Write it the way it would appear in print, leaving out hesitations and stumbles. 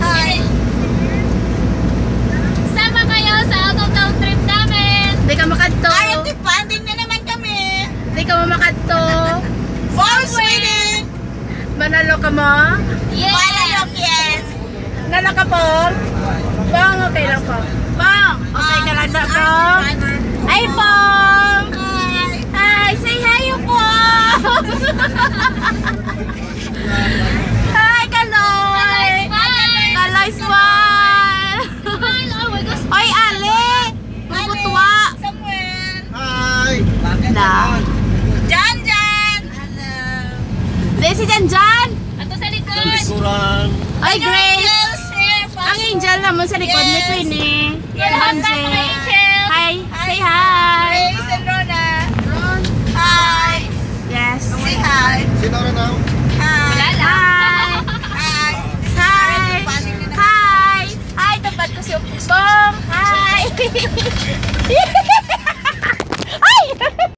Hi! Sama kayo sa out-of-town trip namin! Di ka makadto. Ay, banding na naman kami. Di ka makadto. For Sweden. Manalo ka mo? Yes! Malalok, yes. Nala ka po? Bong, okay lang po. Bong, okay ka lang na Bong? Ay, Bong! Hi. Hi, say hi you Bong! Hi, Kaloy! Kaloy smile! Oh my gosh! Oy, Ali! Magutwa! Samuel. Hi! Na. Jan. Hello. Di si Janjan! Ato sa likod! Kurang. Oy, Grace! Girls here. Ang angel naman sa likod ni Queenie. Welcome back mga angel! Hi! Say hi! Grace and Rona. Hi. Yes! Say hi. Sino rin now? Wala Hi. lang! Hi! Hi. Hi! Hi! Hi! Tapat ko si Bong! Hi!